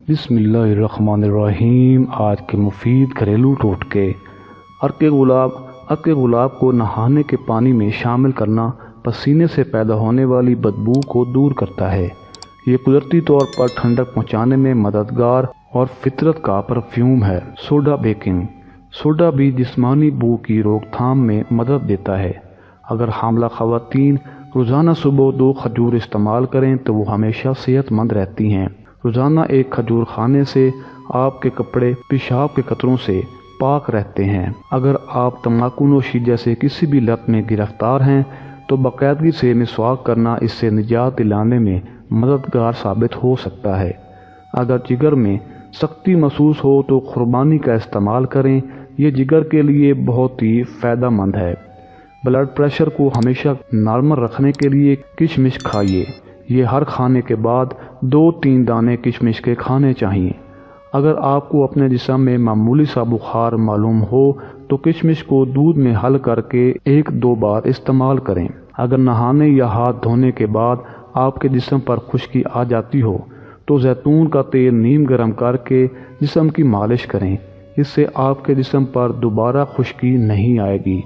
بسم اللہ الرحمن الرحیم۔ آج کے مفید گھریلو ٹوٹکے۔ عرق گلاب کو نہانے کے پانی میں شامل کرنا پسینے سے پیدا ہونے والی بدبو کو دور کرتا ہے۔ یہ قدرتی طور پر ٹھنڈک پہنچانے میں مددگار اور فطرت کا پرفیوم ہے۔ Soda baking. سوڈا بھی جسمانی بو کی روک تھام میں مدد دیتا ہے۔ اگر حاملہ خواتین روزانہ صبح 2 کھجور استعمال کریں تو وہ ہمیشہ صحت مند رہتی ہیں۔ روزانہ 1 کھجور کھانے سے آپ کے کپڑے پیشاب کے قطروں سے پاک رہتے ہیں۔ اگر آپ تمباکو نوشی جیسے کسی بھی لت میں گرفتار ہیں تو باقاعدگی سے مسواک کرنا اس سے نجات دلانے میں مددگار ثابت ہو سکتا ہے۔ اگر جگر میں سختی محسوس ہو تو قربانی کا استعمال کریں، یہ جگر کے لیے بہت ہی فائدہ مند ہے۔ بلڈ پریشر کو ہمیشہ نارمل رکھنے کے لیے کشمش کھائیے۔ یہ ہر کھانے کے بعد 2-3 دانے کشمش کے کھانے چاہیے۔ اگر آپ کو اپنے جسم میں معمولی سا بخار معلوم ہو تو کشمش کو دودھ میں حل کر کے 1-2 بار استعمال کریں۔ اگر نہانے یا ہاتھ دھونے کے بعد آپ کے جسم پر خشکی آ جاتی ہو تو زیتون کا تیل نیم گرم کر کے جسم کی مالش کریں۔ اس سے آپ کے جسم پر دوبارہ خشکی نہیں آئے گی۔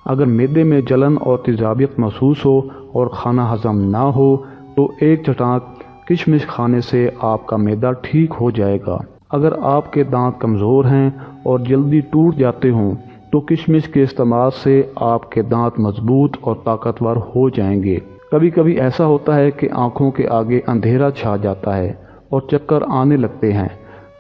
اگر معدے میں جلن اور تیزابیت محسوس ہو اور کھانا ہضم نہ ہو تو 1 چٹانک کشمش کھانے سے آپ کا معدہ ٹھیک ہو جائے گا۔ اگر آپ کے دانت کمزور ہیں اور جلدی ٹوٹ جاتے ہوں تو کشمش کے استعمال سے آپ کے دانت مضبوط اور طاقتور ہو جائیں گے۔ کبھی کبھی ایسا ہوتا ہے کہ آنکھوں کے آگے اندھیرا چھا جاتا ہے اور چکر آنے لگتے ہیں۔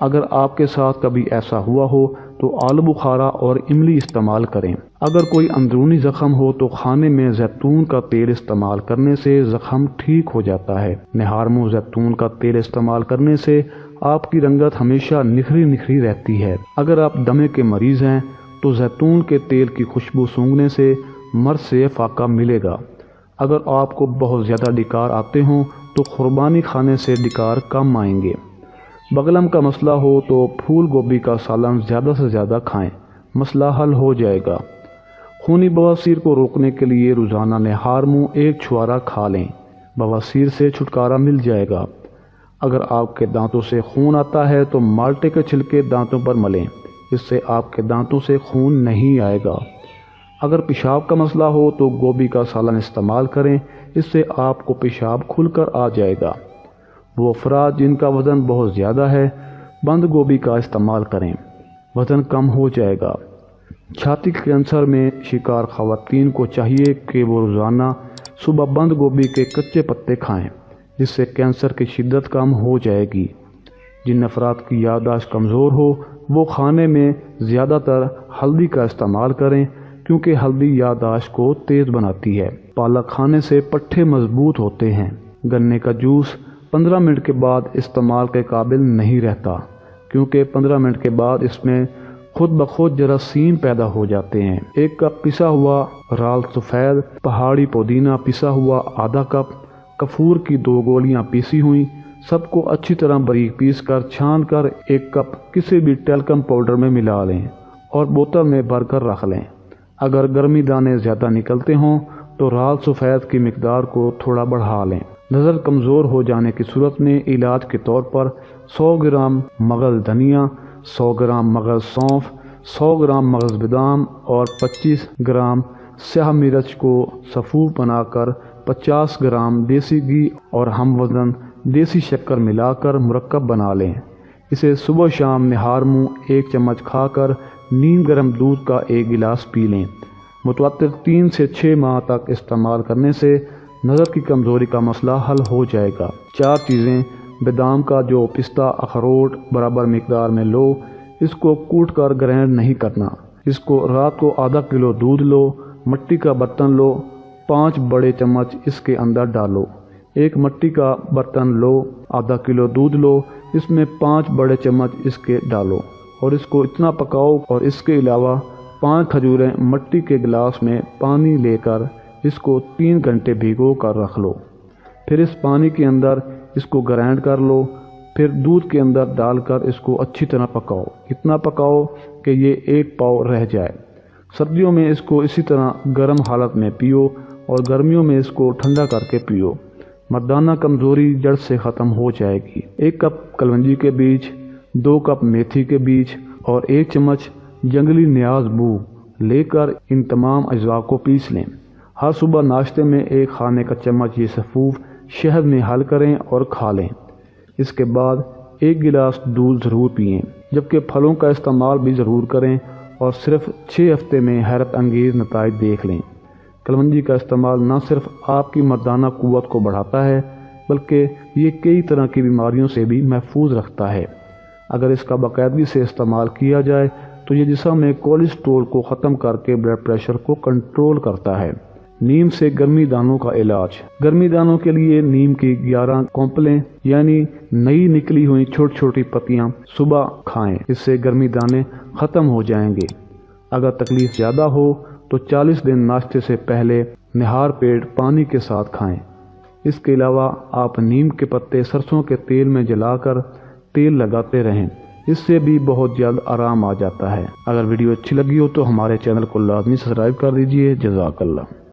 اگر آپ کے ساتھ کبھی ایسا ہوا ہو تو آلو بخارا اور املی استعمال کریں۔ اگر کوئی اندرونی زخم ہو تو کھانے میں زیتون کا تیل استعمال کرنے سے زخم ٹھیک ہو جاتا ہے۔ نہار منہ زیتون کا تیل استعمال کرنے سے آپ کی رنگت ہمیشہ نکھری رہتی ہے۔ اگر آپ دمے کے مریض ہیں تو زیتون کے تیل کی خوشبو سونگھنے سے مرض سے فاقہ ملے گا۔ اگر آپ کو بہت زیادہ ڈکار آتے ہوں تو قربانی کھانے سے ڈکار کم آئیں گے۔ بغلم کا مسئلہ ہو تو پھول گوبھی کا سالن زیادہ سے زیادہ کھائیں، مسئلہ حل ہو جائے گا۔ خونی بواسیر کو روکنے کے لیے روزانہ نہار منہ 1 چھوارا کھا لیں، بواسیر سے چھٹکارا مل جائے گا۔ اگر آپ کے دانتوں سے خون آتا ہے تو مالٹے کے چھلکے دانتوں پر ملیں، اس سے آپ کے دانتوں سے خون نہیں آئے گا۔ اگر پیشاب کا مسئلہ ہو تو گوبھی کا سالن استعمال کریں، اس سے آپ کو پیشاب کھل کر آ جائے گا۔ وہ افراد جن کا وزن بہت زیادہ ہے بند گوبھی کا استعمال کریں، وزن کم ہو جائے گا۔ چھاتی کے کینسر میں شکار خواتین کو چاہیے کہ وہ روزانہ صبح بند گوبھی کے کچے پتے کھائیں، جس سے کینسر کی شدت کم ہو جائے گی۔ جن افراد کی یادداشت کمزور ہو وہ کھانے میں زیادہ تر ہلدی کا استعمال کریں، کیونکہ ہلدی یادداشت کو تیز بناتی ہے۔ پالک کھانے سے پٹھے مضبوط ہوتے ہیں۔ گنے کا جوس 15 منٹ کے بعد استعمال کے قابل نہیں رہتا، کیونکہ 15 منٹ کے بعد اس میں خود بخود جراثیم پیدا ہو جاتے ہیں۔ 1 کپ پسا ہوا رال سفید، پہاڑی پودینہ پسا ہوا ½ کپ، کفور کی 2 گولیاں پیسی ہوئیں، سب کو اچھی طرح باریک پیس کر چھان کر 1 کپ کسی بھی ٹیلکم پاؤڈر میں ملا لیں اور بوتل میں بھر کر رکھ لیں۔ اگر گرمی دانے زیادہ نکلتے ہوں تو رال سفید کی مقدار کو تھوڑا بڑھا لیں۔ نظر کمزور ہو جانے کی صورت میں علاج کے طور پر 100 گرام مغز دھنیا، 100 گرام مغز سونف، 100 گرام مغز بادام اور 25 گرام سیاہ مرچ کو سفوف بنا کر 50 گرام دیسی گھی اور ہم وزن دیسی شکر ملا کر مرکب بنا لیں۔ اسے صبح شام نہار منہ 1 چمچ کھا کر نیم گرم دودھ کا 1 گلاس پی لیں۔ متواتر 3 سے 6 ماہ تک استعمال کرنے سے نظر کی کمزوری کا مسئلہ حل ہو جائے گا۔ 4 چیزیں: بادام کا جو پستہ اخروٹ برابر مقدار میں لو، اس کو کوٹ کر گرائنڈ نہیں کرنا۔ اس کو رات کو ½ کلو دودھ لو، مٹی کا برتن لو، 5 بڑے چمچ اس کے اندر ڈالو۔ 1 مٹی کا برتن لو، ½ کلو دودھ لو، اس میں 5 بڑے چمچ اس کے ڈالو اور اس کو اتنا پکاؤ، اور اس کے علاوہ 5 کھجوریں مٹی کے گلاس میں پانی لے کر اس کو 3 گھنٹے بھگو کر رکھ لو۔ پھر اس پانی کے اندر اس کو گرائنڈ کر لو، پھر دودھ کے اندر ڈال کر اس کو اچھی طرح پکاؤ، اتنا پکاؤ کہ یہ 1 پاؤ رہ جائے۔ سردیوں میں اس کو اسی طرح گرم حالت میں پیو اور گرمیوں میں اس کو ٹھنڈا کر کے پیو۔ مردانہ کمزوری جڑ سے ختم ہو جائے گی۔ 1 کپ کلونجی کے بیج، 2 کپ میتھی کے بیج اور 1 چمچ جنگلی نیاز بو لے کر ان تمام اجزاء کو پیس لیں۔ ہر صبح ناشتے میں 1 کھانے کا چمچ یہ سفوف شہد میں حل کریں اور کھا لیں۔ اس کے بعد 1 گلاس دودھ ضرور پئیں، جبکہ پھلوں کا استعمال بھی ضرور کریں اور صرف 6 ہفتے میں حیرت انگیز نتائج دیکھ لیں۔ کلونجی کا استعمال نہ صرف آپ کی مردانہ قوت کو بڑھاتا ہے بلکہ یہ کئی طرح کی بیماریوں سے بھی محفوظ رکھتا ہے۔ اگر اس کا باقاعدگی سے استعمال کیا جائے تو یہ جسم میں کولیسٹرول کو ختم کر کے بلڈ پریشر کو کنٹرول کرتا ہے۔ نیم سے گرمی دانوں کا علاج۔ گرمی دانوں کے لیے نیم کی 11 کونپلیں یعنی نئی نکلی ہوئی چھوٹی چھوٹی پتیاں صبح کھائیں، اس سے گرمی دانے ختم ہو جائیں گے۔ اگر تکلیف زیادہ ہو تو 40 دن ناشتے سے پہلے نہار پیٹ پانی کے ساتھ کھائیں۔ اس کے علاوہ آپ نیم کے پتے سرسوں کے تیل میں جلا کر تیل لگاتے رہیں، اس سے بھی بہت جلد آرام آ جاتا ہے۔ اگر ویڈیو اچھی لگی ہو تو ہمارے چینل کو لازمی سبسکرائب کر دیجیے۔ جزاک اللہ۔